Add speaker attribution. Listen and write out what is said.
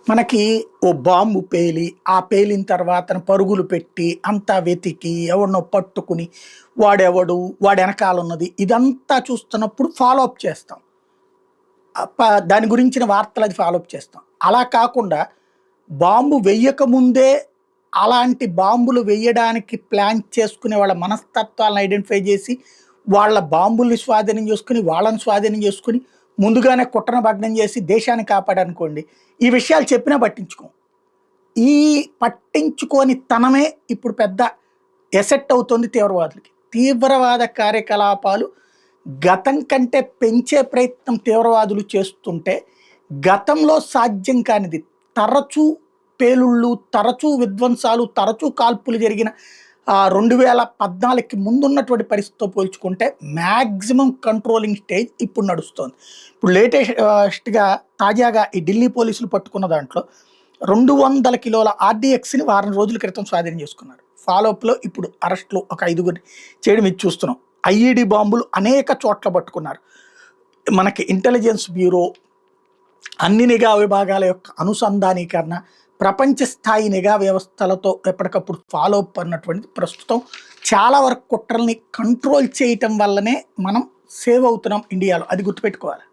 Speaker 1: మనకి ఓ బాంబు పేలి, ఆ పేలిన తర్వాతన పరుగులు పెట్టి, అంతా వెతికి, ఎవడినో పట్టుకుని, వాడెవడు, వాడెనకాలున్నది ఇదంతా చూస్తున్నప్పుడు ఫాలో అప్ చేస్తాం. దాని గురించిన వార్తలు అది ఫాలో అప్ చేస్తాం. అలా కాకుండా బాంబు వెయ్యకముందే అలాంటి బాంబులు వెయ్యడానికి ప్లాన్ చేసుకునే వాళ్ళ మనస్తత్వాలను ఐడెంటిఫై చేసి, వాళ్ళ బాంబుల్ని స్వాధీనం చేసుకొని, వాళ్ళని స్వాధీనం చేసుకొని, ముందుగానే కుట్రను భగ్నం చేసి దేశాన్ని కాపాడనుకోండి, ఈ విషయాలు చెప్పినా పట్టించుకోం. ఈ పట్టించుకోని తనమే ఇప్పుడు పెద్ద ఎసెట్ అవుతుంది తీవ్రవాదులకి. తీవ్రవాద కార్యకలాపాలు గతం కంటే పెంచే ప్రయత్నం తీవ్రవాదులు చేస్తుంటే, గతంలో సాధ్యం కానిది తరచూ పేలుళ్ళు, తరచూ విధ్వంసాలు, తరచూ కాల్పులు జరిగిన 2014కి ముందున్నటువంటి పరిస్థితితో పోల్చుకుంటే మ్యాక్సిమం కంట్రోలింగ్ స్టేజ్ ఇప్పుడు నడుస్తోంది. ఇప్పుడు లేటెస్ట్‌గా తాజాగా ఈ ఢిల్లీ పోలీసులు పట్టుకున్న దాంట్లో 200 కిలోల ఆర్‌డీఎక్స్‌ని వారం రోజుల క్రితం స్వాధీనం చేసుకున్నారు. ఫాలోఅప్‌లో ఇప్పుడు అరెస్ట్‌లు ఒక 5గురిని చేయడం ఇది చూస్తున్నాం. ఐఈడీ బాంబులు అనేక చోట్ల పట్టుకున్నారు. మనకి ఇంటెలిజెన్స్ బ్యూరో, అన్ని నిఘా విభాగాల యొక్క అనుసంధానీకరణ, ప్రపంచ స్థాయి నిఘా వ్యవస్థలతో ఎప్పటికప్పుడు ఫాలో అప్ అన్నటువంటిది ప్రస్తుతం చాలా వరకు కుట్రల్ని కంట్రోల్ చేయటం వల్లనే మనం సేవ్ అవుతున్నాం ఇండియాలో. అది గుర్తుపెట్టుకోవాలి.